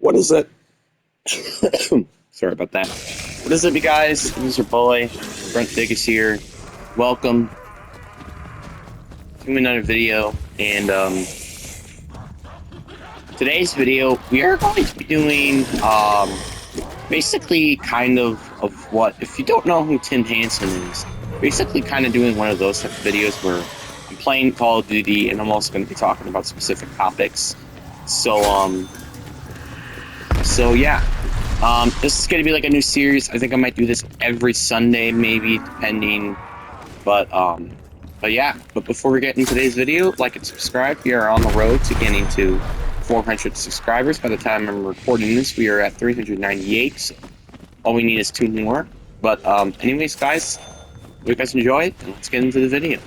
What is it? Sorry about that. What is it, you guys? This is your boy, Brent Biggis here. Welcome to another video. And today's video, we are going to be doing basically kind of what, if you don't know who Tim Hansen is, basically kind of doing one of those type of videos where I'm playing Call of Duty and I'm also going to be talking about specific topics. So yeah. This is going to be like a new series. I think I might do this every Sunday, maybe, depending. But yeah. But before we get into today's video, like and subscribe. We are on the road to getting to 400 subscribers. By the time I'm recording this, we are at 398. So all we need is 2 more. But anyways, guys, hope you guys enjoy it, and let's get into the video.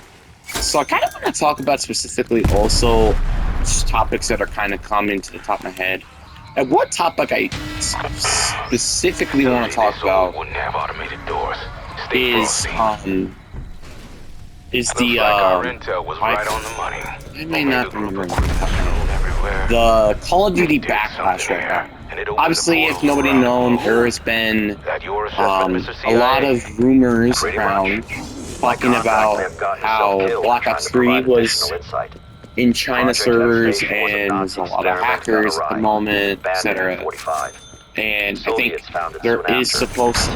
So I kind of want to talk about specifically also just topics that are kind of coming to the top of my head. And what topic I specifically want to talk about is the I may not remember the Call of Duty backlash right now. Obviously, if nobody known, there has been a lot of rumors around talking about how Black Ops 3 was in China servers and there's a lot of hackers at the moment, etc. And I think there is supposed to,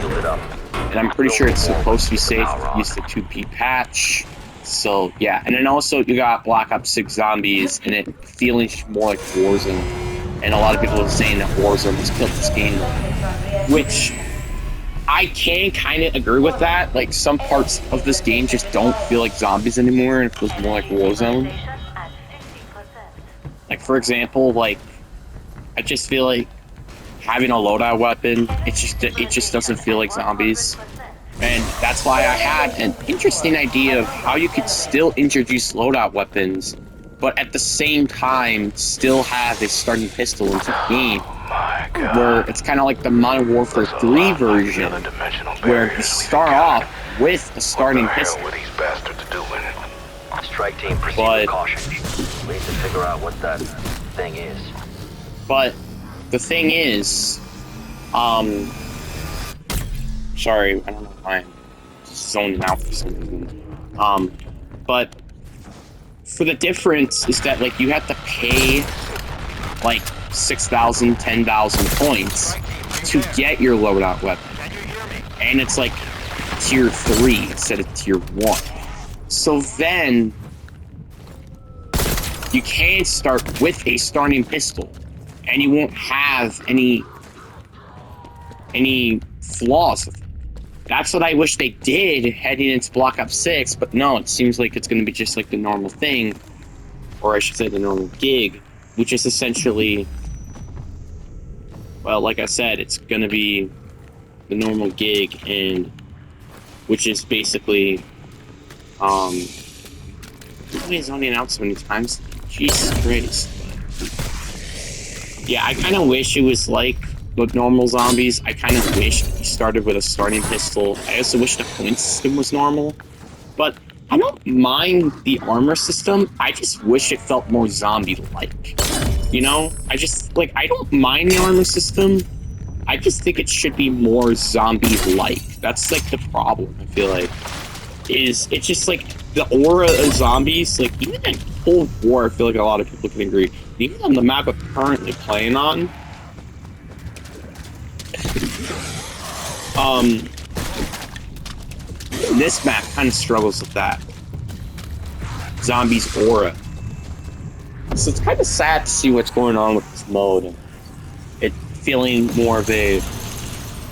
and I'm pretty sure it's supposed to be safe to use the 2P patch. So yeah, and then also you got Black Ops 6 Zombies and it feeling more like Warzone. And a lot of people are saying that Warzone has killed this game, which I can kind of agree with that. Like, some parts of this game just don't feel like zombies anymore and it feels more like Warzone. Like, for example, like, I just feel like having a loadout weapon, it just doesn't feel like zombies. And that's why I had an interesting idea of how you could still introduce loadout weapons, but at the same time still have a starting pistol into the game. Where it's kind of like the Modern Warfare 3 version, where you start off with a starting pistol. Strike team, proceed with caution. We need to figure out what that thing is. But the thing is, sorry, I don't know why I'm zoning out for some reason. But for the difference is that, like, you have to pay like 6,000, 10,000 points to get your loadout weapon, and it's like tier 3 instead of tier 1. So then you can start with a starting pistol, and you won't have any flaws with it. That's what I wish they did heading into Black Ops 6, but no, it seems like it's going to be just like the normal thing, or I should say the normal gig, which is essentially, well, like I said, it's going to be the normal gig, and which is basically, it's only announced so many times. Jesus Christ. Yeah, I kind of wish it was like the normal zombies. I kind of wish we started with a starting pistol. I also wish the point system was normal. But I don't mind the armor system. I just wish it felt more zombie-like. You know? I don't mind the armor system. I just think it should be more zombie-like. That's, like, the problem, I feel like. It's just, like, the aura of zombies, like, even in Cold War, I feel like a lot of people can agree. Even on the map I'm currently playing on, this map kind of struggles with that. Zombies aura. So it's kind of sad to see what's going on with this mode, and it feeling more of a,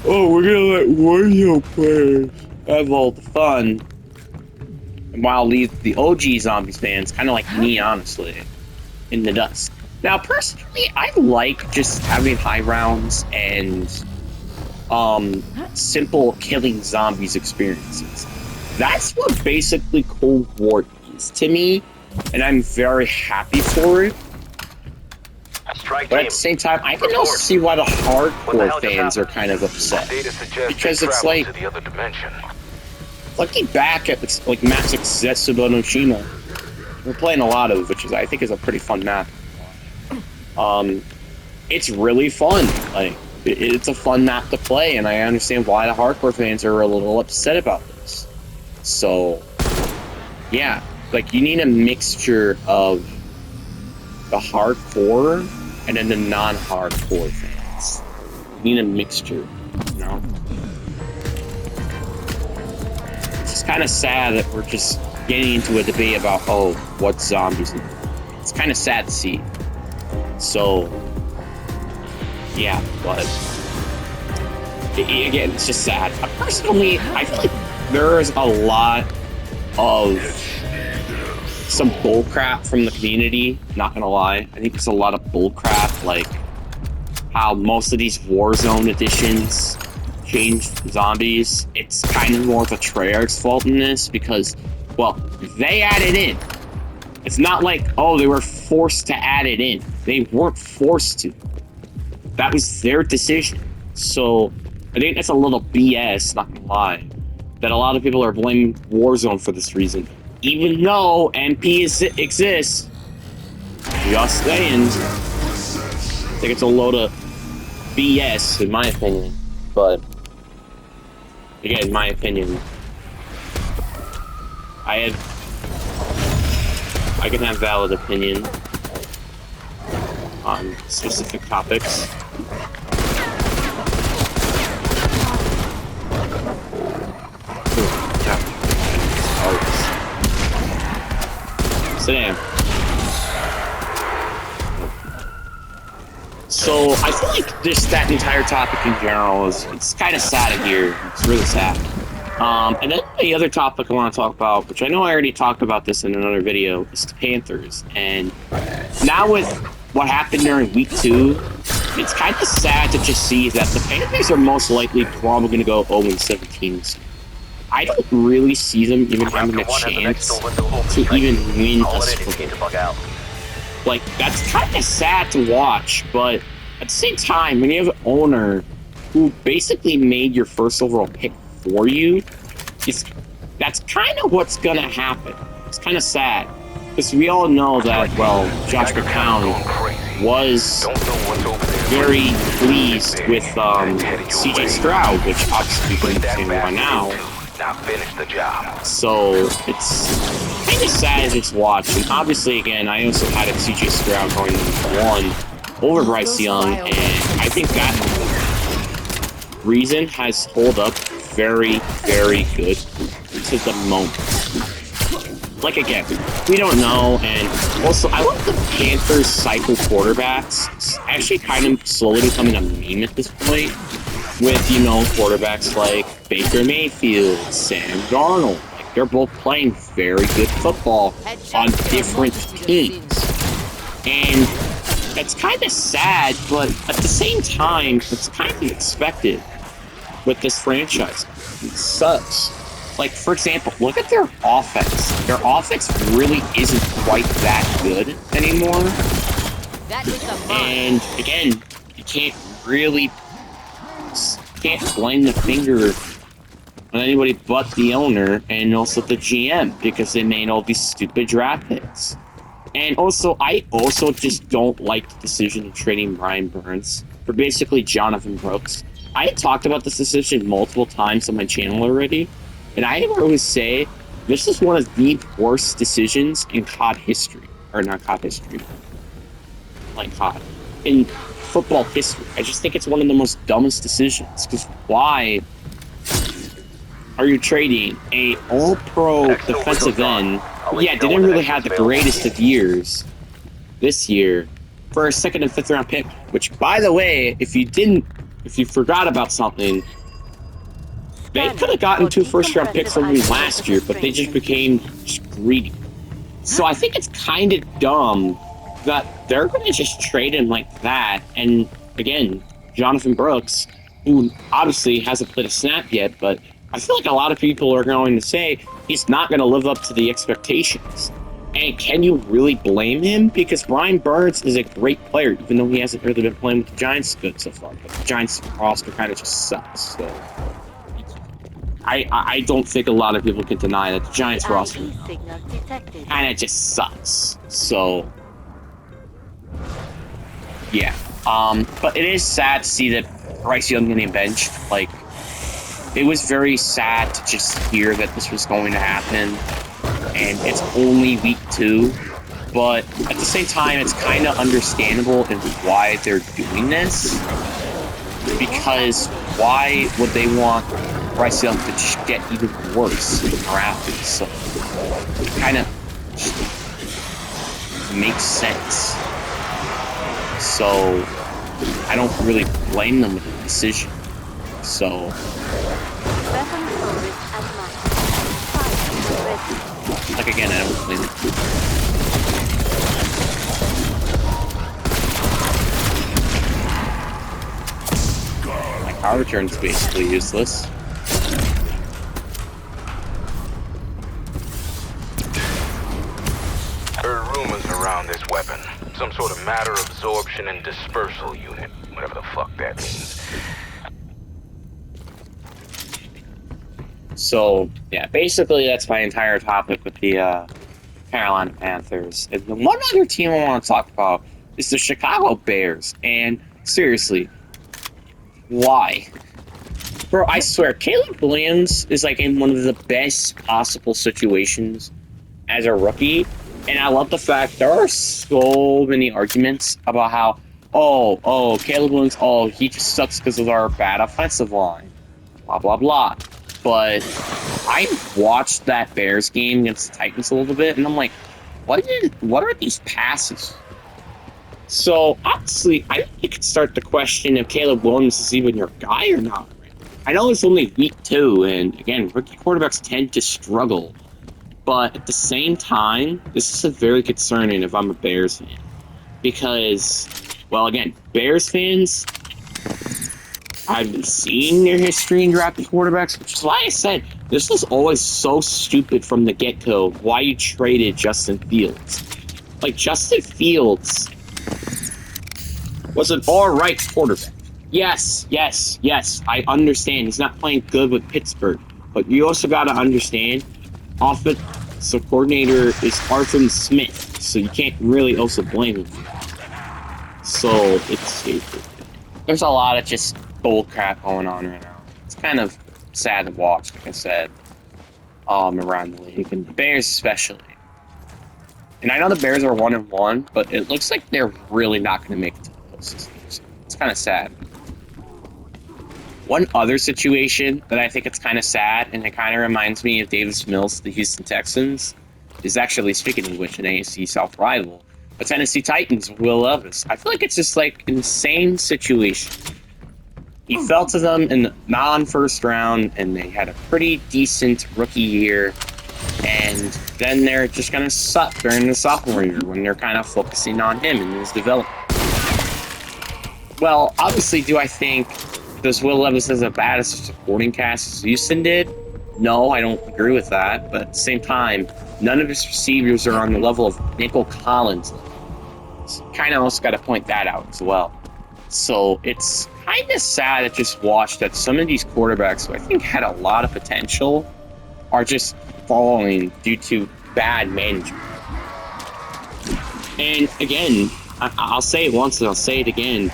oh, we're gonna let Warzone players have all the fun, and while leave the OG Zombies fans, kind of like me, honestly, in the dust. Now, personally, I like just having high rounds and simple killing zombies experiences. That's what basically Cold War is to me, and I'm very happy for it. But at the same time, I can also see why the hardcore fans are kind of upset, because it's like, looking back at like maps like Zetsubo no Shima, we're playing a lot of, which is, I think, is a pretty fun map. it's really fun. Like, it's a fun map to play, and I understand why the hardcore fans are a little upset about this. So, yeah, like, you need a mixture of the hardcore and then the non-hardcore fans. You need a mixture, you know? It's just kind of sad that we're just getting into a debate about, oh, what zombies? It's kind of sad to see. So, yeah, but again, it's just sad. Personally, I feel like there's a lot of some bullcrap from the community, not gonna lie. I think there's a lot of bullcrap, like how most of these Warzone editions changed zombies. It's kind of more of a Treyarch's fault in this because, well, they added in. It's not like, oh, they were forced to add it in. They weren't forced to. That was their decision. So I think that's a little BS, not gonna lie, that a lot of people are blaming Warzone for this reason. Even though MP exists, just saying. I think it's a load of BS, in my opinion. But, again, in my opinion, I can have valid opinion on specific topics. Sit down. So I feel like just that entire topic in general it's kind of sad here. It's really sad. And then the other topic I want to talk about, which I know I already talked about this in another video, is the Panthers. And now with what happened during week 2, it's kind of sad to just see that the Panthers are most likely probably going to go 0-17. I don't really see them even having a chance to even win a Super Bowl. Like, that's kind of sad to watch, but at the same time, when you have an owner who basically made your first overall pick for you, that's kind of what's going to happen. It's kind of sad. Because we all know that, well, Josh McCown was very pleased with CJ Stroud, which obviously we understand why now. So it's kind of sad to watch. And obviously, again, I also had a CJ Stroud going #1 over Bryce Young, and I think that reason has held up very, very good to the moment. Like, again, we don't know, and also, I love the Panthers cycle quarterbacks. It's actually kind of slowly becoming a meme at this point, with, you know, quarterbacks like Baker Mayfield, Sam Darnold. Like, they're both playing very good football on different teams. And it's kind of sad, but at the same time, it's kind of expected with this franchise. It sucks. Like, for example, look at their offense. Their offense really isn't quite that good anymore. And, again, you can't blame the finger on anybody but the owner and also the GM because they made all these stupid draft picks. And also, I also just don't like the decision of trading Brian Burns for basically Jonathan Brooks. I had talked about this decision multiple times on my channel already, and I always say this is one of the worst decisions in COD history. Or not COD history. Like COD. In football history. I just think it's one of the most dumbest decisions. Because why are you trading a all-pro defensive end, yeah, didn't really have the greatest of years this year, for a 2nd and 5th round pick? Which, by the way, if you forgot about something, they could have gotten 2 first-round picks from me last year, but they just became greedy. So I think it's kind of dumb that they're going to just trade him like that. And again, Jonathan Brooks, who obviously hasn't played a snap yet, but I feel like a lot of people are going to say he's not going to live up to the expectations. And can you really blame him? Because Brian Burns is a great player, even though he hasn't really been playing with the Giants good so far. But the Giants roster kind of just sucks. So I don't think a lot of people can deny that the Giants roster kind of just sucks. So yeah. But it is sad to see that Bryce Young getting benched. Like, it was very sad to just hear that this was going to happen, and it's only week 2. But at the same time, it's kind of understandable in why they're doing this. Because why would they want Bryce Young to just get even worse after? So it kind of makes sense. So I don't really blame them with the decision. So like again, I don't blame them. Power return is basically useless. Heard rumors around this weapon. Some sort of matter absorption and dispersal unit. Whatever the fuck that means. So, yeah, basically that's my entire topic with the Carolina Panthers. And the one other team I want to talk about is the Chicago Bears. And seriously, why? Bro, I swear, Caleb Williams is like in one of the best possible situations as a rookie. And I love the fact there are so many arguments about how, Caleb Williams, he just sucks because of our bad offensive line. Blah, blah, blah. But I watched that Bears game against the Titans a little bit, and I'm like, what are these passes? So, honestly, I think you could start to question if Caleb Williams is even your guy or not. I know it's only week 2, and again, rookie quarterbacks tend to struggle. But at the same time, this is a very concerning if I'm a Bears fan. Because, well, again, Bears fans, I've been seeing their history in drafting quarterbacks, which is why I said this was always so stupid from the get-go, why you traded Justin Fields. Like, Justin Fields was an alright quarterback. Yes, I understand. He's not playing good with Pittsburgh. But you also got to understand, offensive coordinator is Arthur Smith, so you can't really also blame him. So, there's a lot of just bull crap going on right now. It's kind of sad to watch, like I said, around the league, and the Bears especially. And I know the Bears are 1-1, but it looks like they're really not going to make it to the postseason. It's kind of sad. One other situation that I think it's kind of sad, and it kind of reminds me of Davis Mills, the Houston Texans, is actually, speaking of which, an AFC South rival, the Tennessee Titans, Will Levis. I feel like it's just like an insane situation. He fell to them in the non-first round, and they had a pretty decent rookie year, and then they're just going to suck during the sophomore year when they're kind of focusing on him and his development. Well, obviously, does Will Levis have as bad as a supporting cast as Houston did? No, I don't agree with that. But at the same time, none of his receivers are on the level of Nico Collins. Kind of also got to point that out as well. So it's kind of sad to just watch that some of these quarterbacks who I think had a lot of potential are just falling due to bad management. And again, I'll say it once and I'll say it again.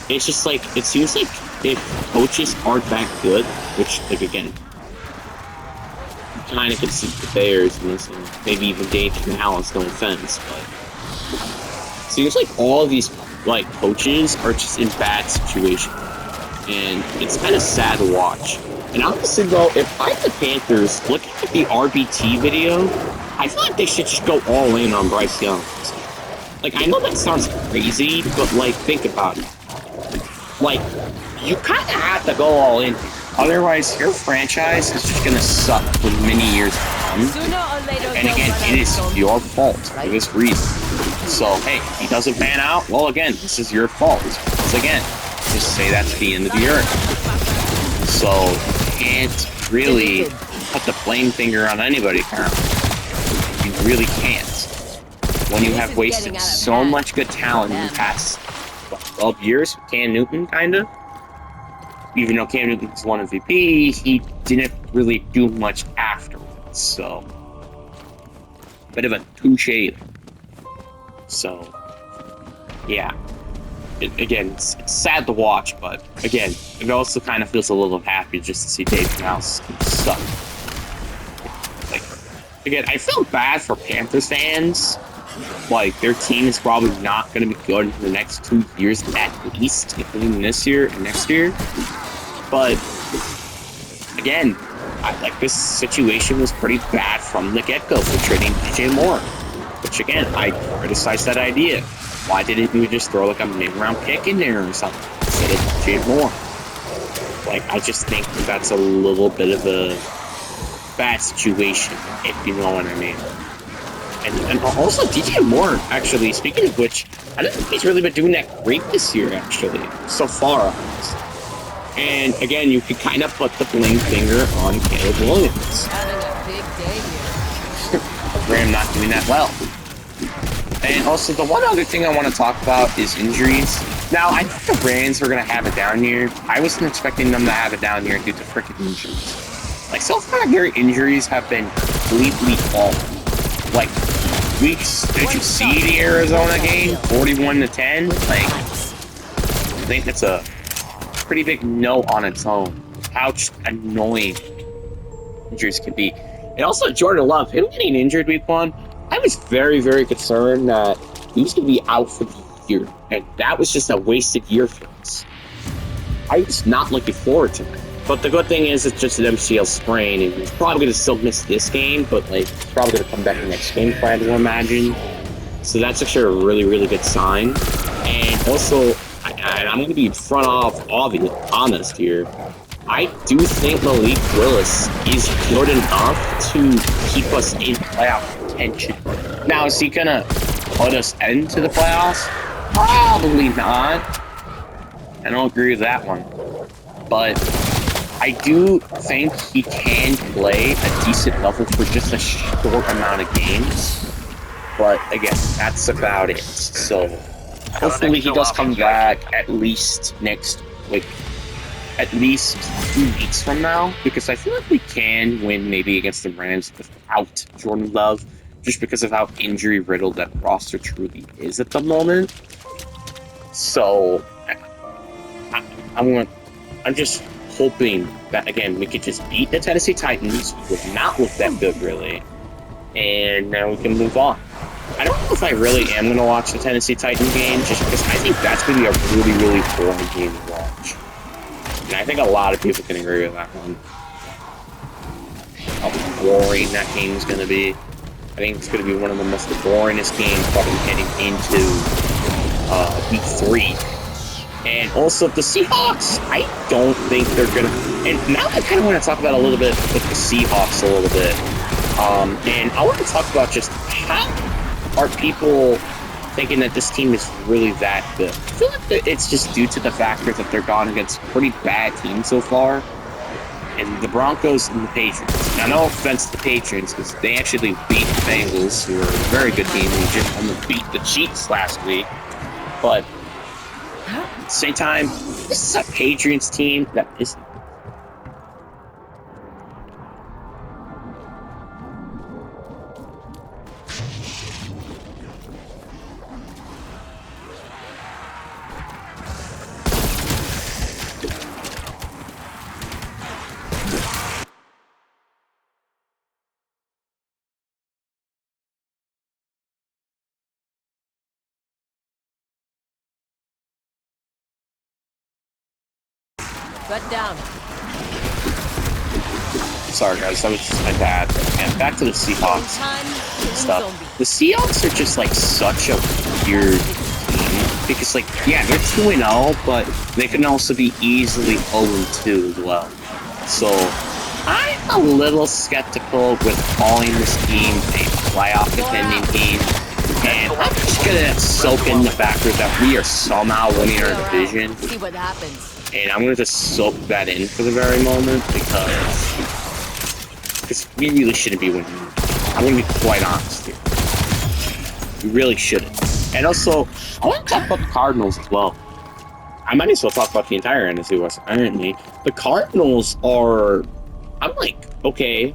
It's just like, it seems like if coaches aren't that good, which, like, again, you kind of can see the Bears in this, and maybe even Dave Canales, no offense, but it seems like all of these, like, coaches are just in bad situations, and it's kind of sad to watch. And honestly, though, if I'm the Panthers, looking at the RBT video, I feel like they should just go all in on Bryce Young. Like, I know that sounds crazy, but, like, think about it. Like, you kind of have to go all in. Otherwise, your franchise is just going to suck for many years to come. And again, it is your fault for this reason. So, hey, if he doesn't pan out, well, again, this is your fault. Once again, just say that's the end of the earth. So, you can't really put the blame finger on anybody, currently. You really can't. When you have wasted so much good talent in the past 12 years with Cam Newton, kind of. Even though Cam Newton was one MVP, he didn't really do much afterwards. So, bit of a touche. So, yeah. again, it's sad to watch, but again, it also kind of feels a little happy just to see Dave Mouse suck. Like, again, I feel bad for Panthers fans. Like, their team is probably not going to be good in the next 2 years at least, including this year and next year. But, again, this situation was pretty bad from the get-go for trading DJ Moore. Which, again, I criticized that idea. Why didn't we just throw, like, a mid-round pick in there or something instead of DJ Moore? Like, I just think that's a little bit of a bad situation, if you know what I mean. And also, DJ Moore, actually, speaking of which, I don't think he's really been doing that great this year, actually, so far. And, again, you could kind of put the blame finger on Caleb Williams. Having a big day here. Graham not doing that well. And also, the one other thing I want to talk about is injuries. Now, I thought the Rams were going to have a down year. I wasn't expecting them to have a down year due to freaking injuries. Like, so far, their injuries have been completely awful. Like, did you see the Arizona game? 41-10? Like, I think that's a pretty big no on its own. How annoying injuries can be. And also, Jordan Love, him getting injured week 1, I was very, very concerned that he was going to be out for the year. And that was just a wasted year for us. I was not looking forward to it. But the good thing is it's just an MCL sprain, and he's probably going to still miss this game, but like he's probably going to come back the next game, if I had to imagine. So that's actually a really, really good sign. And also, I'm going to be honest here. I do think Malik Willis is good enough to keep us in playoff contention. Now, is he going to put us into the playoffs? Probably not. I don't agree with that one. But I do think he can play a decent level for just a short amount of games. But again, that's about it. So hopefully he does come back at least next week. At least 2 weeks from now, because I feel like we can win maybe against the Rams without Jordan Love, just because of how injury-riddled that roster truly is at the moment. So, I'm just hoping that, again, we could just beat the Tennessee Titans, who have not looked that good, really, and now we can move on. I don't know if I really am going to watch the Tennessee Titans game, just because I think that's going to be a really, really boring game to watch. And I think a lot of people can agree with that one. How boring that game is going to be. I think it's going to be one of the most boringest games probably heading into week 3. And also the Seahawks, I don't think they're going to... And now I kind of want to talk about a little bit with the Seahawks a little bit. And I want to talk about just how are people thinking that this team is really that good. I feel like it's just due to the factor that they're gone against pretty bad teams so far. And the Broncos and the Patriots. Now, no offense to the Patriots, because they actually beat the Bengals, who are a very good team, who just almost beat the Chiefs last week. But at the same time, this is a Patriots team that is... Shut down. Sorry guys, that was just my bad. And back to the Seahawks stuff. The Seahawks are just like such a weird team. Because like, yeah, they're 2-0, but they can also be easily 0-2 as well. So I'm a little skeptical with calling this team a playoff contending team. And I'm just gonna soak in the factor that we are somehow winning our division. See what happens. And I'm going to just soak that in for the very moment because we really shouldn't be winning. I'm going to be quite honest here. We really shouldn't. And also, I want to talk about the Cardinals as well. I might as well talk about the entire NFC West, apparently. The Cardinals are... I'm like, okay.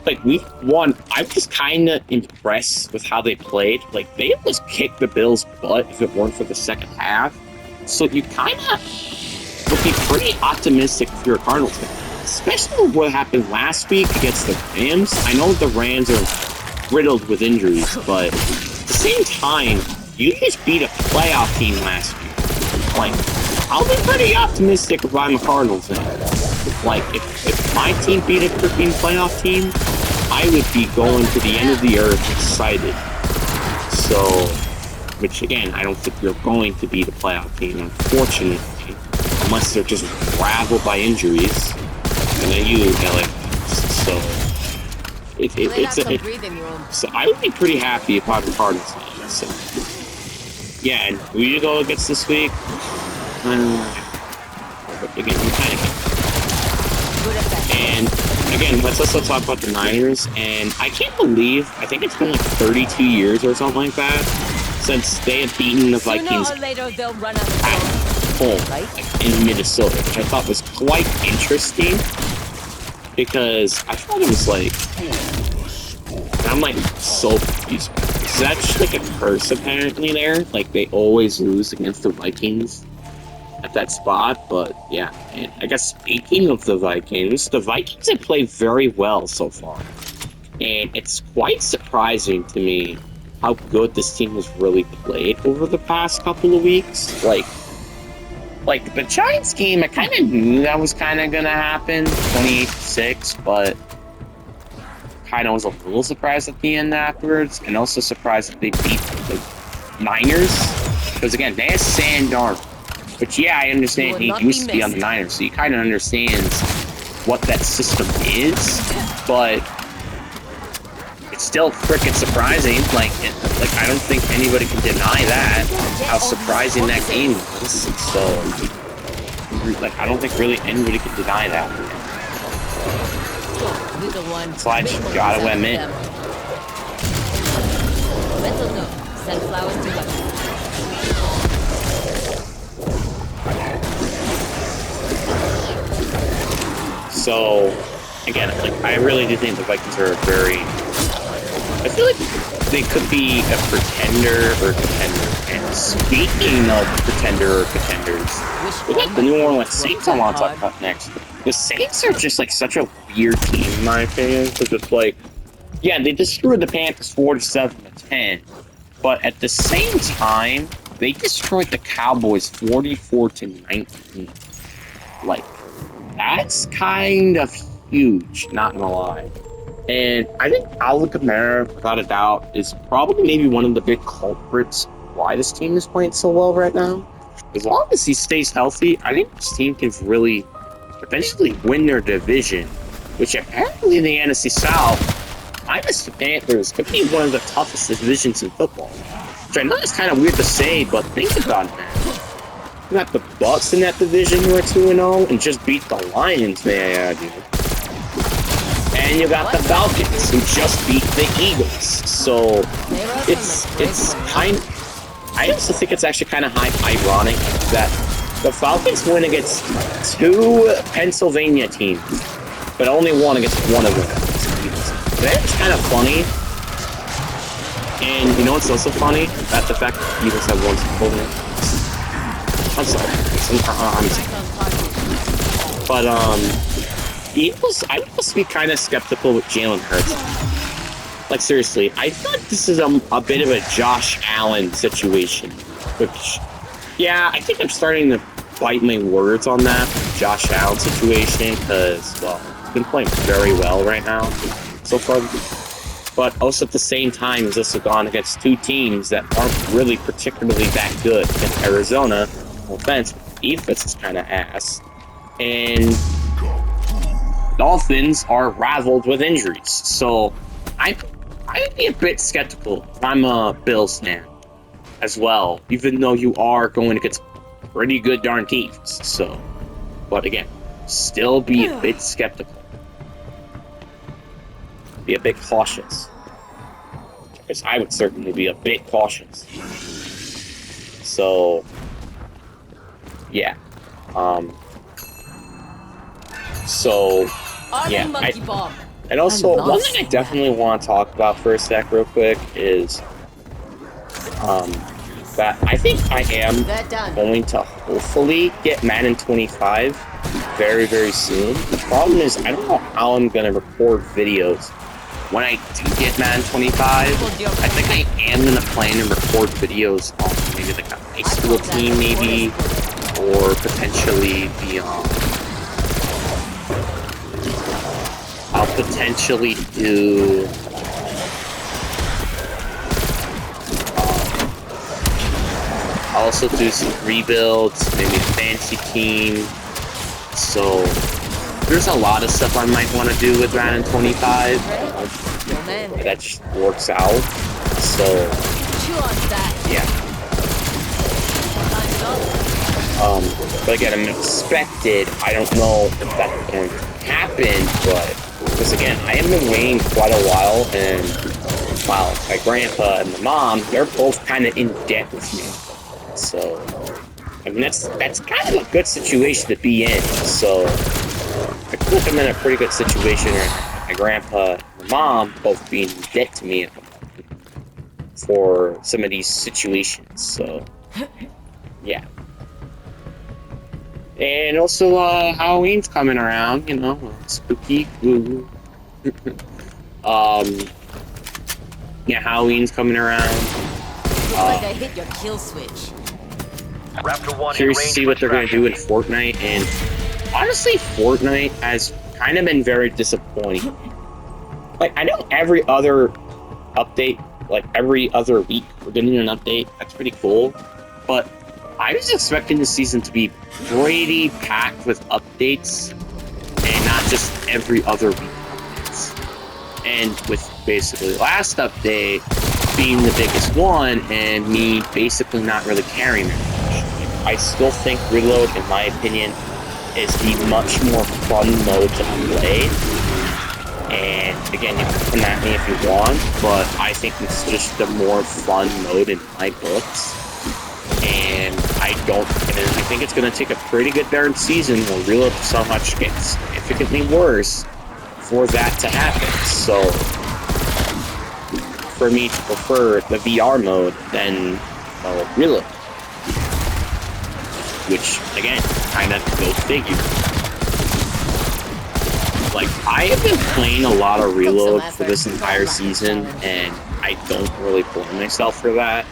Like, week 1, I'm just kind of impressed with how they played. Like, they almost kicked the Bills' butt if it weren't for the second half. So you kind of would be pretty optimistic if you're a Cardinals fan. Especially with what happened last week against the Rams. I know the Rams are riddled with injuries, but at the same time, you just beat a playoff team last week. Like, I'll be pretty optimistic if I'm a Cardinals fan. Like, if my team beat a freaking playoff team, I would be going to the end of the earth excited. So, which again, I don't think you're going to beat a playoff team, unfortunately, unless they're just raveled by injuries. And then you, LA. So, so I would be pretty happy if I'm a Cardinals fan. So, yeah, and who you go against this week? But again, you kind of get. And again, let's also talk about the Niners. And I can't believe, I think it's been like 32 years or something like that since they have beaten the Vikings at home, like, in Minnesota, which I thought was quite interesting because I thought it was like, I'm like so confused. Is that just like a curse apparently there? Like they always lose against the Vikings at that spot, but yeah. And I guess speaking of the Vikings have played very well so far. And it's quite surprising to me how good this team has really played over the past couple of weeks. Like the Giants game, I kind of knew that was kind of going to happen, 28-6, but kind of was a little surprised at the end afterwards, and also surprised that they beat the Niners, because again, they have Sam Darnold. But yeah, I understand he used to be on the Niners, so you kind of understand what that system is, but it's still freaking surprising. Like I don't think anybody can deny that, how surprising that game was. So, like, I don't think really anybody can deny that. So I just gotta admit. Mental note. Send flowers to weapons. So, again, like, I really do think the Vikings are very... I feel like they could be a pretender or a contender. And speaking of pretender or contenders, we got the New Orleans Saints I want to talk about next. The Saints are just like such a weird team in my opinion, because it's like, yeah, they destroyed the Panthers 47-10, but at the same time, they destroyed the Cowboys 44-19. Like, that's kind of huge, not gonna lie. And I think Alvin Kamara, without a doubt, is probably maybe one of the big culprits why this team is playing so well right now. As long as he stays healthy, I think this team can really eventually win their division, which apparently in the NFC South, minus the Panthers, could be one of the toughest divisions in football. Which I know is kind of weird to say, but think about it, man. You got the Bucs in that division who are 2-0 and just beat the Lions, may I add you. And you got the Falcons who just beat the Eagles. So it's kind of, I also think it's actually kind of ironic that the Falcons win against 2 Pennsylvania teams, but only won against one of them. That's kind of funny. And you know what's also funny? That's the fact that the Eagles have won Super Bowl. I'm sorry. But Eagles, I must be kind of skeptical with Jalen Hurts. Like seriously, I thought this is a bit of a Josh Allen situation. Which, yeah, I think I'm starting to bite my words on that Josh Allen situation because, well, he's been playing very well right now so far. But also at the same time, he's also gone against 2 teams that aren't really particularly that good. Against Arizona, offense, defense is kind of ass. And Dolphins are raveled with injuries. So I would be a bit skeptical if I'm a Bills fan as well, even though you are going against pretty good darn teams. So, but again, still be a bit skeptical. Be a bit cautious. Because I would certainly be a bit cautious. So, yeah. Yeah. And also, one thing I definitely want to talk about for a sec real quick is, that I think I am That done. going to hopefully get Madden 25 very, very soon. The problem is I don't know how I'm going to record videos when I do get Madden 25. I think I am going to plan and record videos on maybe like a high school team, maybe, or potentially the I'll potentially do I'll also do some rebuilds, maybe a fantasy team. So there's a lot of stuff I might want to do with Madden 25. That just works out. So yeah. But again, I'm expected. I don't know if that's going to happen, but because again, I have been waiting quite a while, and wow, my grandpa and my mom, they're both kind of in debt with me. So I mean, that's kind of a good situation to be in. So I feel like I'm in a pretty good situation where my grandpa and my mom both being in debt to me for some of these situations. So yeah. And also, Halloween's coming around, you know, spooky. Ooh. Yeah, Halloween's coming around. Looks like I hit your kill switch. Raptor 1 Curious to see what they're going to do in Fortnite, and honestly, Fortnite has kind of been very disappointing. Like, I know every other update, like every other week, we're getting an update. That's pretty cool, but I was expecting the season to be pretty packed with updates, and not just every other week updates. And with basically last update being the biggest one, and me basically not really caring that much. I still think Reload, in my opinion, is the much more fun mode to play. And again, you can come at me if you want, but I think it's just the more fun mode in my books. And I think it's going to take a pretty good third season where Reload so much gets significantly worse for that to happen. So, for me to prefer the VR mode than Reload. Which, again, kind of go figure. Like, I have been playing a lot of Reload for this entire season, and I don't really blame myself for that.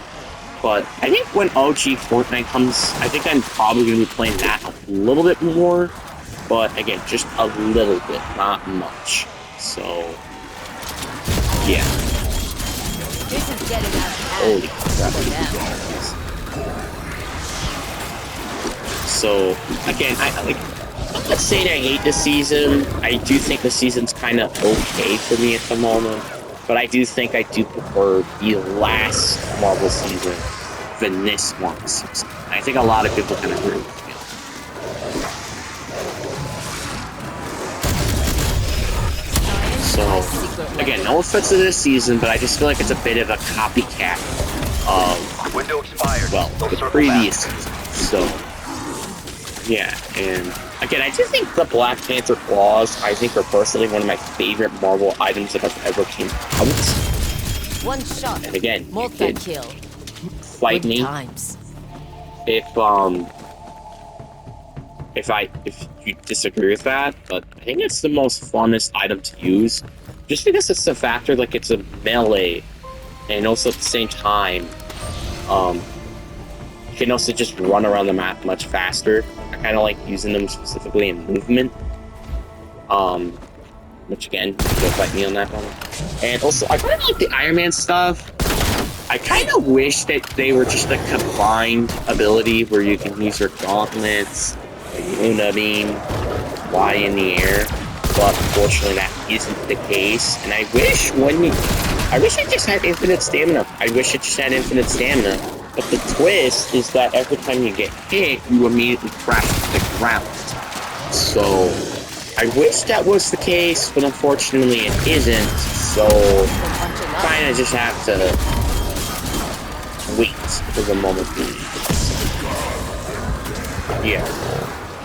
But I think when OG Fortnite comes, I think I'm probably going to be playing that a little bit more. But again, just a little bit, not much. So, yeah. This is getting out of hand. Holy crap. So, again, I'm not saying I hate this season. I do think the season's kind of okay for me at the moment. But I do think I do prefer the last Marvel season than this Marvel season. I think a lot of people can agree with me. So, again, no offense to this season, but I just feel like it's a bit of a copycat of, Window expired. well, the previous season. So, yeah, and again, I do think the Black Panther claws, I think, are personally one of my favorite Marvel items that have ever came out. One shot. And again, you Multi could kill. fight me Times. if you disagree with that, but I think it's the most funnest item to use, just because it's the factor, like, it's a melee, and also at the same time, you can also just run around the map much faster. I kind of like using them specifically in movement, which again, you'll fight me on that one. And also, I kind of like the Iron Man stuff. I kind of wish that they were just a combined ability where you can use your gauntlets, Luna Beam, fly in the air, but unfortunately that isn't the case. And I wish it just had infinite stamina. But the twist is that every time you get hit, you immediately crash to the ground. So, I wish that was the case, but unfortunately it isn't. So, kind of just have to wait for the moment being. Yeah.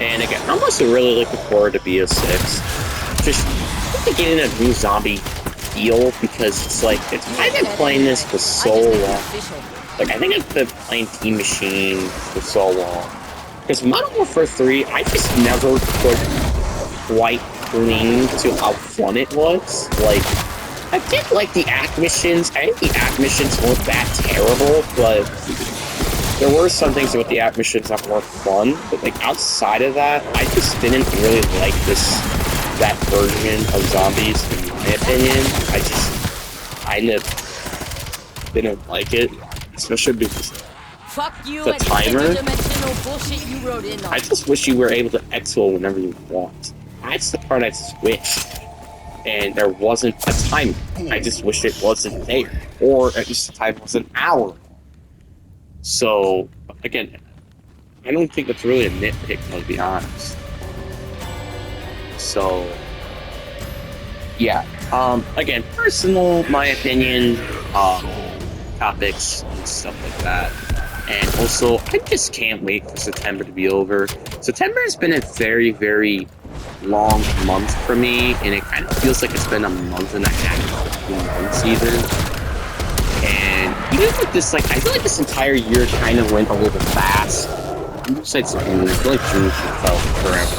And again, I'm also really looking forward to BO6. Just getting a new zombie feel, because it's like, I've been playing this for so long. Like, I think I've been playing Team Machine for so long. Because Modern Warfare 3, I just never could quite cling to how fun it was. Like, I did like the act missions. I think the act missions weren't that terrible, but there were some things about the act missions that weren't fun. But, like, outside of that, I just didn't really like that version of zombies, in my opinion. I didn't like it, especially because Fuck you the and the timer. interdimensional bullshit you wrote in on. I just wish you were able to exfil whenever you want. That's the part I switched. And there wasn't a timer. I just wish it wasn't there. Or at least the time was an hour. So, again, I don't think it's really a nitpick, to be honest. So, yeah. Again, personal, my opinion, topics and stuff like that. And also, I just can't wait for September to be over. September has been a very, very long month for me, and it kind of feels like it's been a month and a half, 2 months even. And even with this, like, I feel like this entire year kind of went a little bit fast. Besides June, I feel like June felt forever.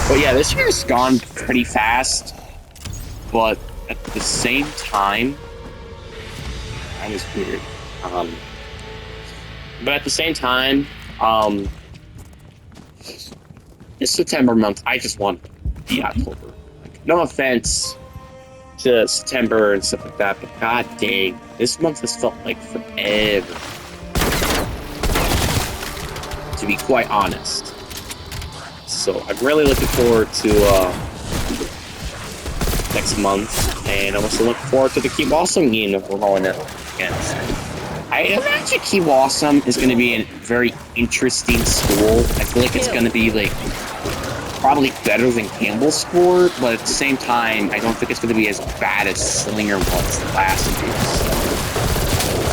But yeah, this year's gone pretty fast. But at the same time, that is weird. But at the same time, this September month, I just want the October. Like, no offense to September and stuff like that, but god dang, this month has felt like forever. To be quite honest. So I'm really looking forward to next month, and I'm also looking forward to the Keep Awesome game that we're going up against. I imagine Keep Awesome is going to be a very interesting school. I feel like it's going to be like probably better than Campbell's Score, but at the same time, I don't think it's going to be as bad as Slinger was last year.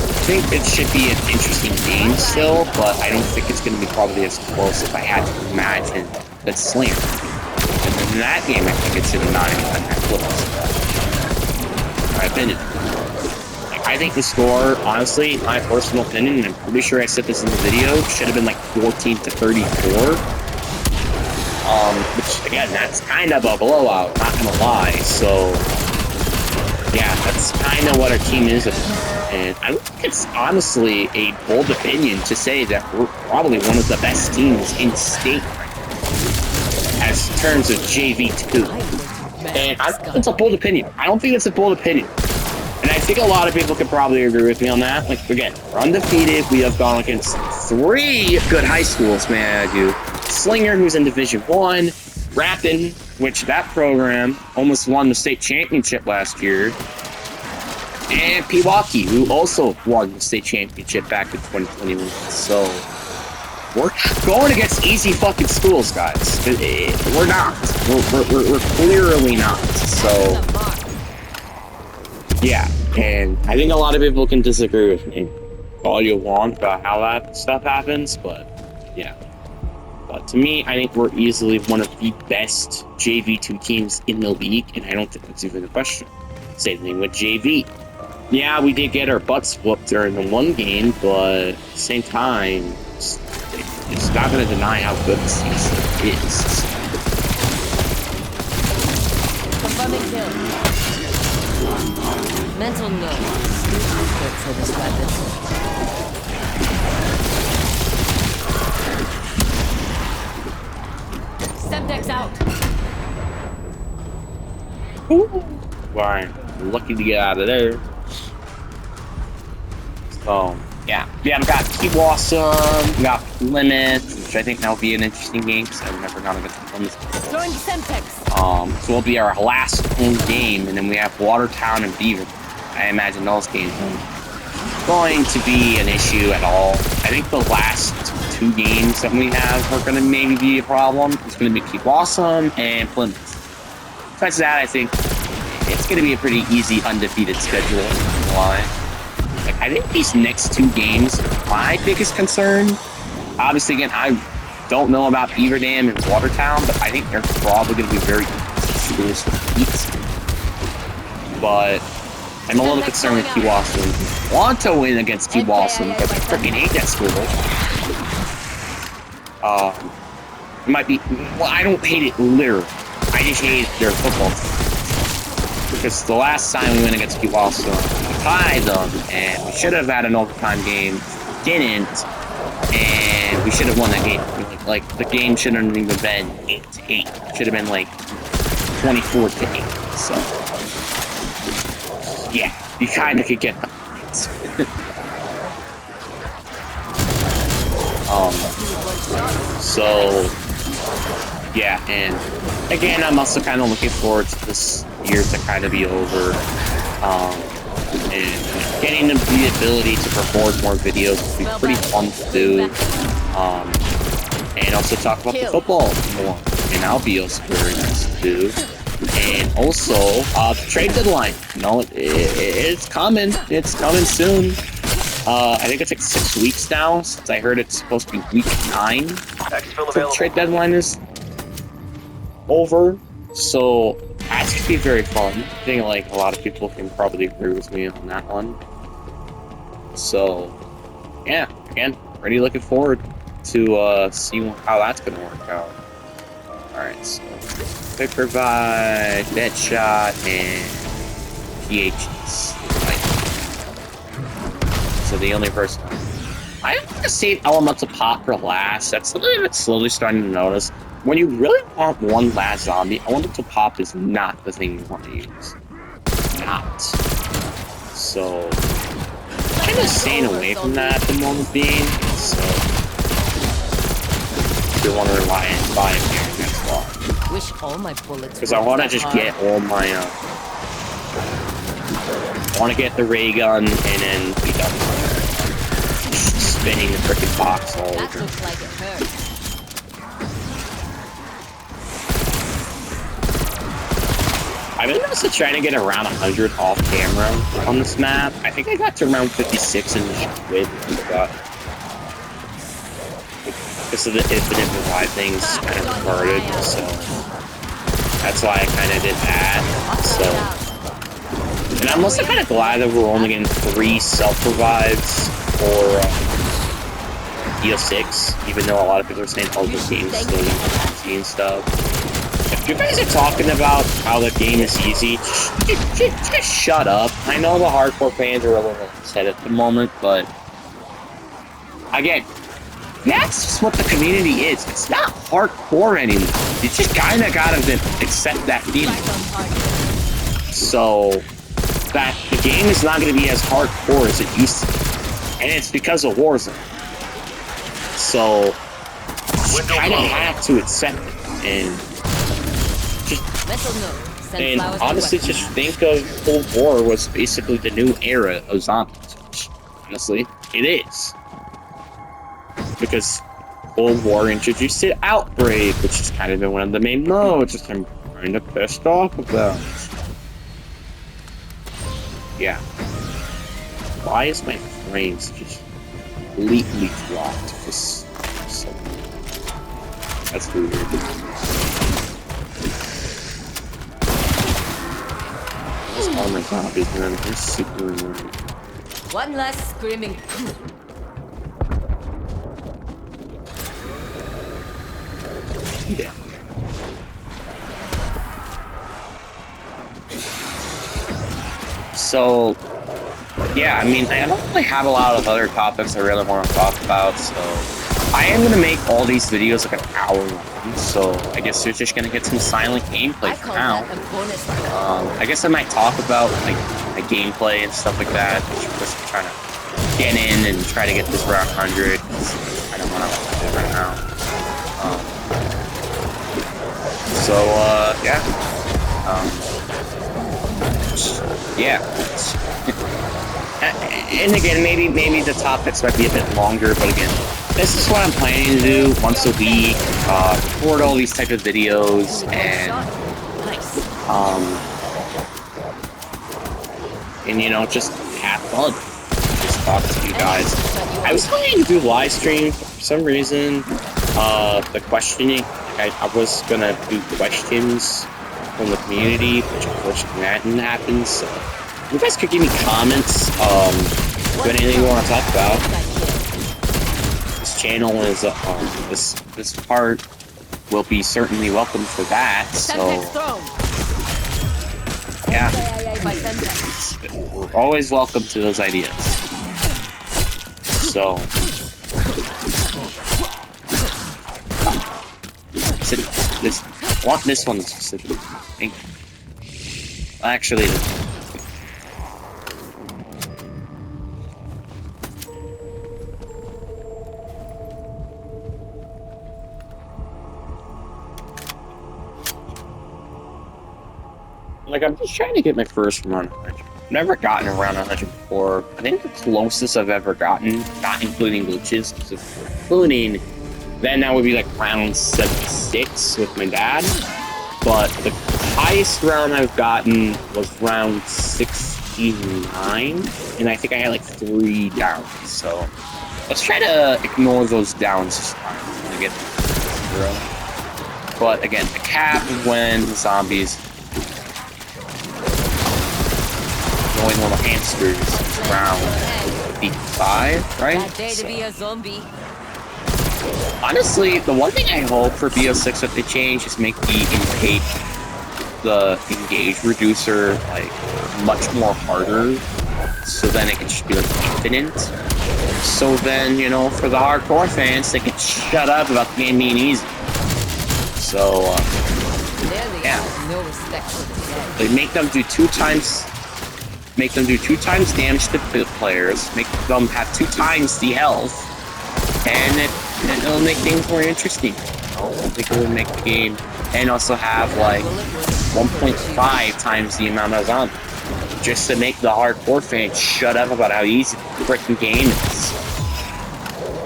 I think it should be an interesting game still, but I don't think it's going to be probably as close if I had to imagine that Slinger. And in that game, I think it should not even been that close. My opinion. I think the score, honestly, my personal opinion, and I'm pretty sure I said this in the video, should have been like 14-34. Which, again, that's kind of a blowout, not gonna lie. So, yeah, that's kind of what our team is. And I think it's honestly a bold opinion to say that we're probably one of the best teams in state as terms of JV2. And I think it's a bold opinion. I don't think it's a bold opinion. And I think a lot of people could probably agree with me on that. Like, again, we're undefeated. We have gone against 3 good high schools, may I add you. Slinger, who's in Division 1. Rapid, which that program almost won the state championship last year. And Pewaukee, who also won the state championship back in 2021. So, we're going against easy fucking schools, guys. We're not. We're clearly not. So, yeah, and I think a lot of people can disagree with me all you want about how that stuff happens, but yeah. But to me, I think we're easily one of the best JV2 teams in the league, and I don't think that's even a question. Same thing with JV. Yeah, we did get our butts whooped during the one game, but at the same time, it's not going to deny how good the season is. Confirming kill. Mental note. Good for this weapon. Semtex out. Ooh. Right. Lucky to get out of there. So, yeah. Yeah, we got Keep Awesome, we got Plymouth, which I think that'll be an interesting game, because I've never gone against Plymouth before. Throwing Semtex. So it'll be our last home game, and then we have Watertown and Beaver. I imagine those games aren't going to be an issue at all. I think the last 2 games that we have are going to maybe be a problem. It's going to be Keep Awesome and Plymouth. Besides that, I think it's going to be a pretty easy undefeated schedule. Why? Like, I think these next 2 games are my biggest concern. Obviously, again, I don't know about Beaver Dam and Watertown, but I think they're probably going to be very schools to beat. but I'm a little concerned with Kewasan. Want to win against Kewasan, but I freaking hate that school. It might be. Well, I don't hate it literally. I just hate their football team. Because the last time we went against Kewasan, we tied them, and we should have had an overtime game. Didn't, and we should have won that game. Like the game shouldn't have even been 8-8. It should have been like 24-8. So yeah, you kind of could get the points. So yeah, and again, I'm also kind of looking forward to this year to kind of be over, and getting the ability to record more videos would be pretty fun to do, and also talk about the football more, and that'll be also very nice to do. And also, the trade deadline, you know, it's coming soon. I think it's like 6 weeks now, since I heard it's supposed to be week 9. So the trade deadline is over, so that's gonna be very fun. I think like a lot of people can probably agree with me on that one. So yeah, again, pretty looking forward to seeing how that's gonna work out. Alright, so Quick Revive, Deadshot, and PHs. So the only person I want to save Elemental Pop for last. That's something that's slowly starting to notice. When you really want one last zombie, Elemental Pop is not the thing you want to use. Not. So, kind of staying away from that at the moment being. So, if you want to rely on buying here, that's why. Wish all my bullets. Because I want to just get all my. I want to get the ray gun and then be done with it. Spinning the frickin' box all That over. looks like it hurts. I've been also trying to get around 100 off camera on this map. I think I got to around 56 in the squid. Because of the infinite revive things kind of retarded, so that's why I kind of did that. So, and I'm also kind of glad that we're only getting 3 self-revives for EO6, even though a lot of people are saying all the game's still easy and stuff. If you guys are talking about how the game is easy, just shut up. I know the hardcore fans are a little upset at the moment, but again, that's just what the community is. It's not hardcore anymore. You just kind of gotta accept that feeling. So that the game is not going to be as hardcore as it used to be, and it's because of Warzone. So you kind of have to accept it, and honestly, just think of Cold War was basically the new era of zombies. Which, honestly, it is. Because Cold War introduced it Outbreak, which has kind of been one of the main modes, which I'm kind of pissed off about. Yeah. Why is my frames just completely dropped? Just so... That's weird. These armor zombies, man, they're super annoying. One less screaming. Yeah. So, yeah, I mean, I don't really have a lot of other topics I really want to talk about, so I am going to make all these videos like an hour long, so I guess you're just going to get some silent gameplay for now. I guess I might talk about like my gameplay and stuff like that, which of course I'm trying to get in and try to get this around 100, I don't want to do it right now. So, yeah. Yeah. And again, maybe the topics might be a bit longer, but again, this is what I'm planning to do once a week, record all these type of videos, and you know, just have fun. Just talk to you guys. I was planning to do live stream for some reason. The questioning, I was gonna do questions from the community, which unfortunately that didn't happen. So you guys could give me comments, if anything you want to talk about. This channel is this part will be certainly welcome for that. So yeah, we're always welcome to those ideas. So this, I want this one specifically. Actually, like, I'm just trying to get my first run. I've never gotten around 100 before. I think the closest I've ever gotten, not including glitches, including, then that would be like round 76 with my dad. But the highest round I've gotten was round 69, and I think I had like 3 downs. So let's try to ignore those downs this time to get 0. But again, the cap is when the zombies going little hamsters is round 55, right? Honestly, the one thing I hope for BO6 that they change is make the engage reducer like much more harder, so then it can just be like infinite. So then, you know, for the hardcore fans, they can shut up about the game being easy. So yeah, they make them do 2 times. Make them do 2 times damage to players. Make them have 2 times the health, and it'll make things more interesting. I think it would make the game, and also have like 1.5 times the amount of zombies, just to make the hardcore fans shut up about how easy the freaking game is.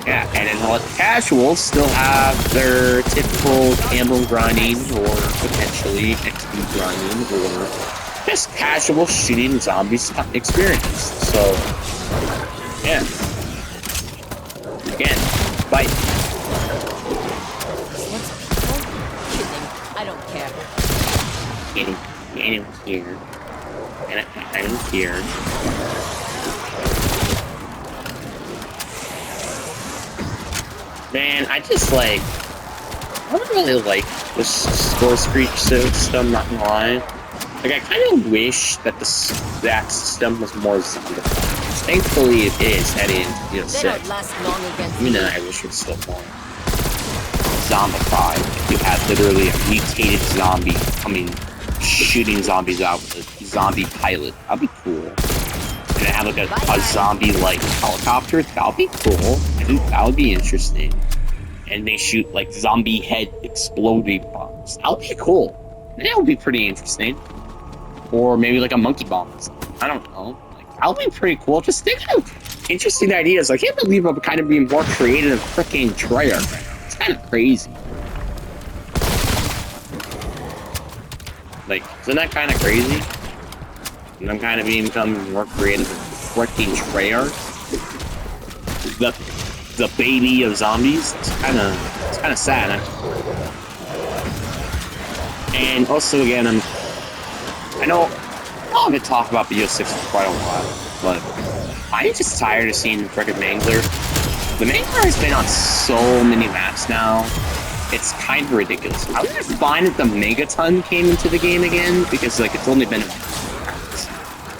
Yeah, and then let the casuals still have their typical camo grinding, or potentially XP grinding, or just casual shooting zombies experience. So, yeah. Again, fight. I don't care. Getting here. And I'm here. Man, I just like, I don't really like this score screech system, not gonna lie. Like, I kind of wish that that system was more zombified. Thankfully, it is heading into BO6. Even then, I wish it was still more zombified. You had literally a mutated zombie shooting zombies out with a zombie pilot. That'd be cool. And have like a zombie-like helicopter. That'd be cool. I think that would be interesting. And they shoot like zombie head exploding bombs. That would be cool. That would be pretty interesting. Or maybe like a monkey bomb. I don't know. Like, that would be pretty cool. Just think of interesting ideas. I can't believe I'm kind of being more creative than freaking Treyarch. It's kind of crazy. Like, isn't that kind of crazy? And I'm kind of becoming more creative than freaking Treyarch. The baby of zombies. It's kind of sad. And also, again, I know I've been talking about BO6 for quite a while, but I'm just tired of seeing the frickin' Mangler. The Mangler has been on so many maps now. It's kind of ridiculous. I was fine that the Megaton came into the game again, because like it's only been maps.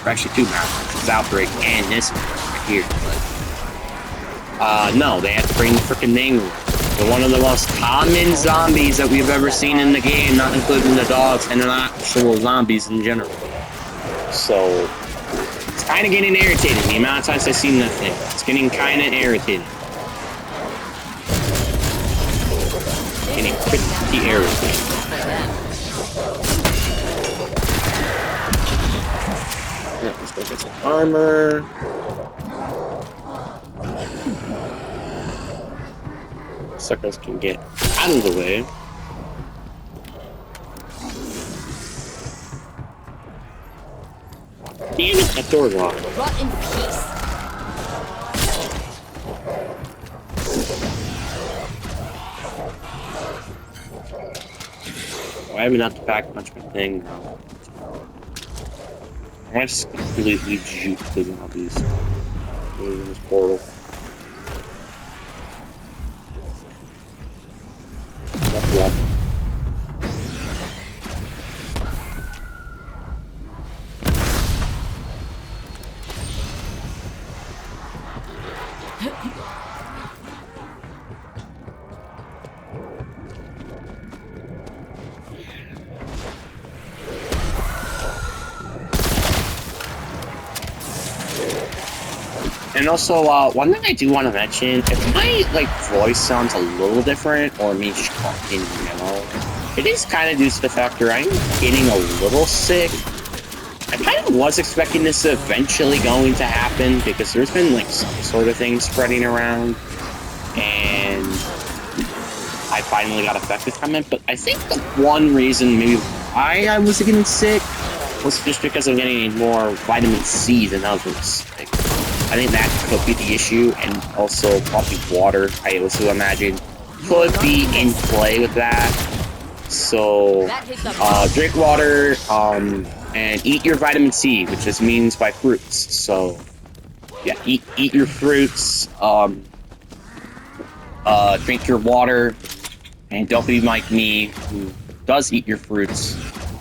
Or actually 2 maps. It's Outbreak and this one right here. But no, they had to bring the frickin' Mangler. They're one of the most common zombies that we've ever seen in the game, not including the dogs, and actual zombies in general. So, it's kind of getting irritating, the amount of times I've seen that thing. It's getting kind of irritating. Getting pretty irritating. Yeah, let's go get some armor. Suckers can get out of the way. Damn it, that door's locked. Rot in peace. Well, I haven't had to pack much of a thing now. I might just completely juke the zombies. In this portal. Yep. And also, one thing I do want to mention, if my, voice sounds a little different, or me just talking in general, it is kind of due to the fact that I'm getting a little sick. I kind of was expecting this eventually going to happen, because there's been, some sort of thing spreading around, and I finally got affected from it, but I think the one reason maybe why I was getting sick was just because I'm getting more vitamin C than others. I think that could be the issue, and also probably water, I also imagine, could be in play with that. So, drink water, and eat your vitamin C, which just means by fruits. So, yeah, eat your fruits, drink your water, and don't be like me, who does eat your fruits,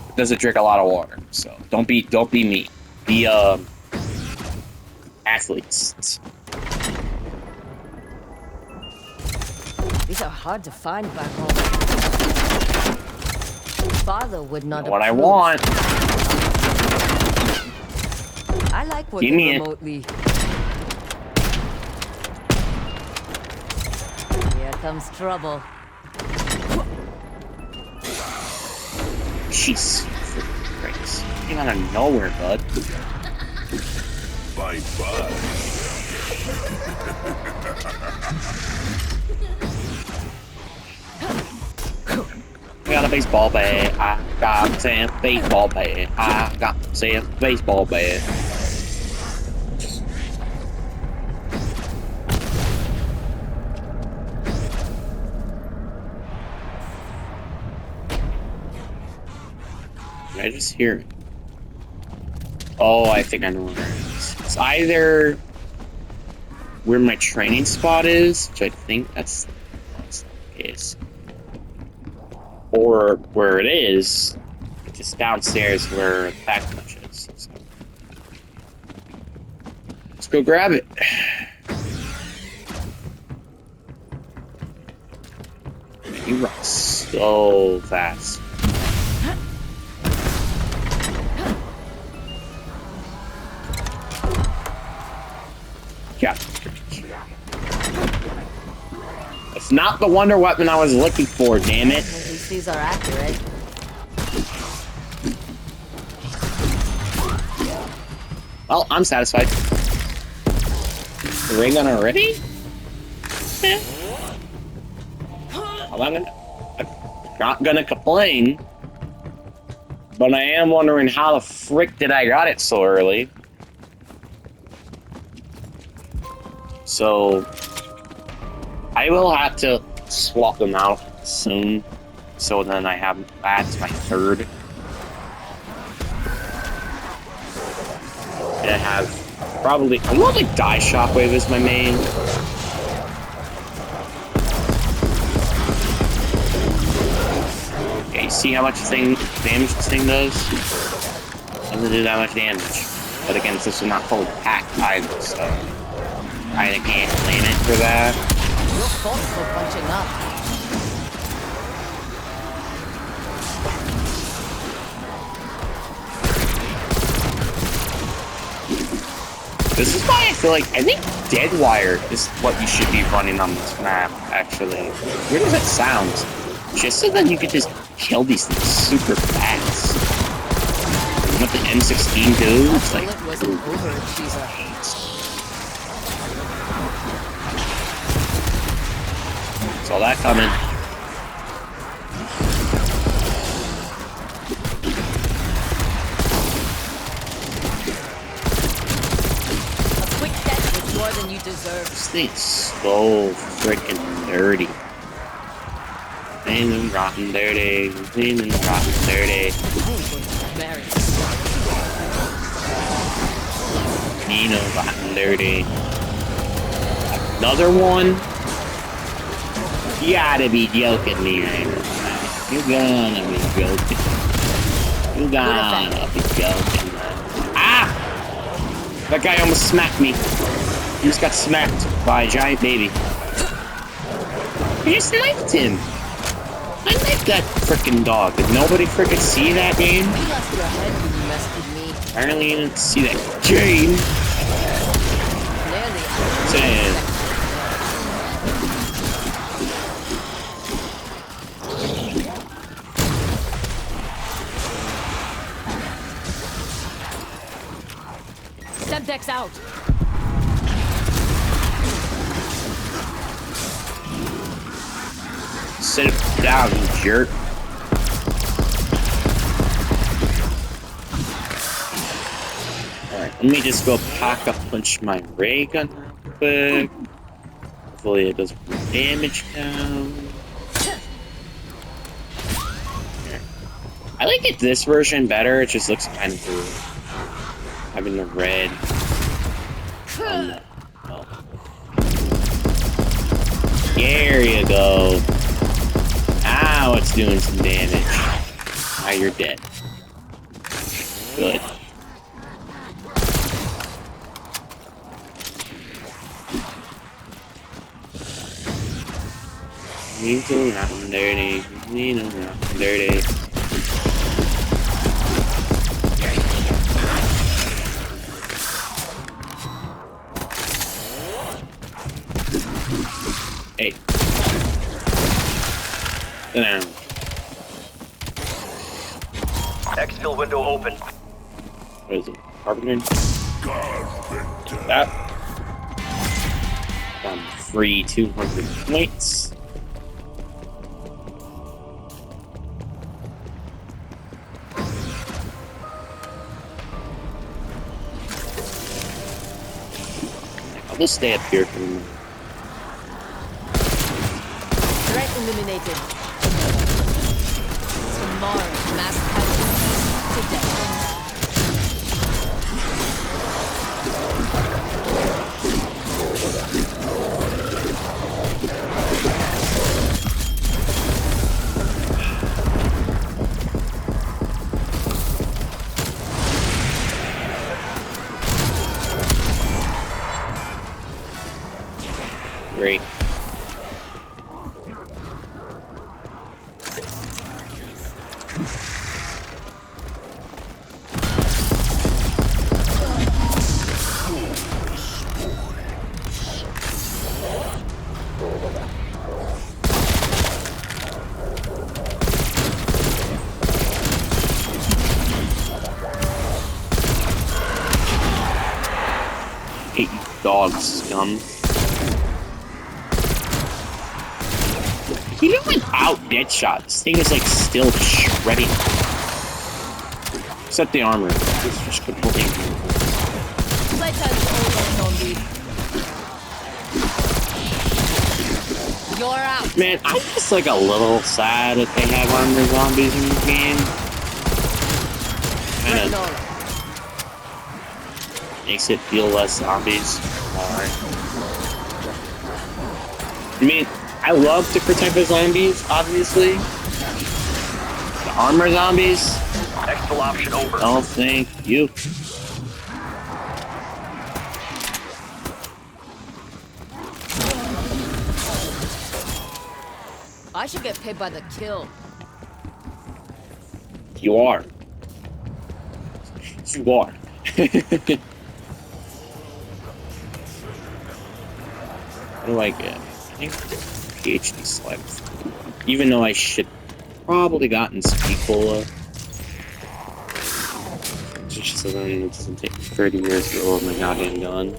but doesn't drink a lot of water. So, don't be me. Be, athletes. These are hard to find back home. Father would not What I approve. want. I like Give working me it. remotely. Here comes trouble. Jeez. Christ. Came out of nowhere, bud. Bye-bye. I got a baseball bat. I got a baseball bat. I got a baseball bat. Did I just hear it? Oh, I think I know where it is. It's either where my training spot is, which I think that's the case, or where it is, just downstairs where the pack punch is. So, let's go grab it. You run so fast. Yeah. It's not the wonder weapon I was looking for, damn it. At least these are accurate. Well, I'm satisfied. The ray gun already? Yeah. Well, I'm not gonna complain. But I am wondering how the frick did I got it so early. So, I will have to swap them out soon. So then that's my third. And I have probably, I want like Die Shockwave as my main. Okay, you see how much damage this thing does? Doesn't do that much damage. But again, this is not fully packed either, so I can't blame it for that. Your fault for punching up. This is why I feel like, I think Deadwire is what you should be running on this map, actually. Where does it sound? Just so that you could just kill these things super fast. And what the M16 do, it's like... Bullet was an overachiever. Saw that coming. A quick death is more than you deserve. This thing's so freaking dirty. I Clean and rotten dirty. Clean and rotten dirty. Very. Clean and rotten dirty. Another one? You gotta be joking me right now. You gonna be joking. You gotta be joking, man. Ah! That guy almost smacked me. He just got smacked by a giant baby. I just knifed him. I knifed that frickin' dog. Did nobody frickin' see that game? You lost your head when you messed with me. Apparently you didn't see that game. Clearly, I Saying. Semtex out. Sit down, you jerk. Alright, let me just go pack a punch my ray gun real quick. Hopefully it does more damage now. I like it this version better, it just looks kind of cool. Having the red. Oh. There you go. Now it's doing some damage. Now you're dead. Good. Need to round dirty. Need to round dirty. Hey. Sit down. Exfil window open. What is it? Carpenter? Take that. Free 200 points. I'll just stay up here for a minute. Threat eliminated. Tomorrow, mass casualties to death. Great. Hate you dog scum. Even without Deadshot, this thing is like still shredding. Except the armor. It's just completely. You're out. Man, I'm just like a little sad that they have armor zombies in the game. Kinda makes it feel less zombies. I mean, I love to protect the zombies, obviously. The armor zombies? Exfil option over. Oh, thank you. I should get paid by the kill. You are. You are. What do I get? I think PhD select. Even though I should probably gotten Speed Cola. Just so then it doesn't take 30 years to load my goddamn gun.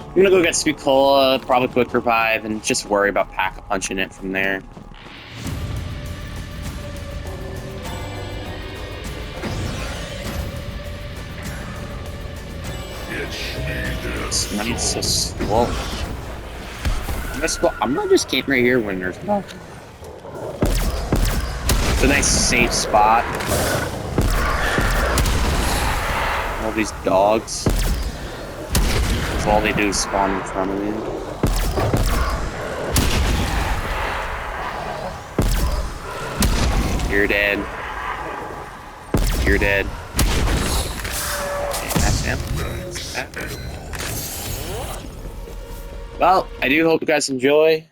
I'm gonna go get Speed Cola, probably Quick Revive, and just worry about Pack-a-Punching it from there. It's nice so slow. I'm gonna just camp right here when there's nothing. It's a nice safe spot. All these dogs. That's all they do is spawn in front of me. You're dead. You're dead. And that's him. That's that. Well, I do hope you guys enjoy.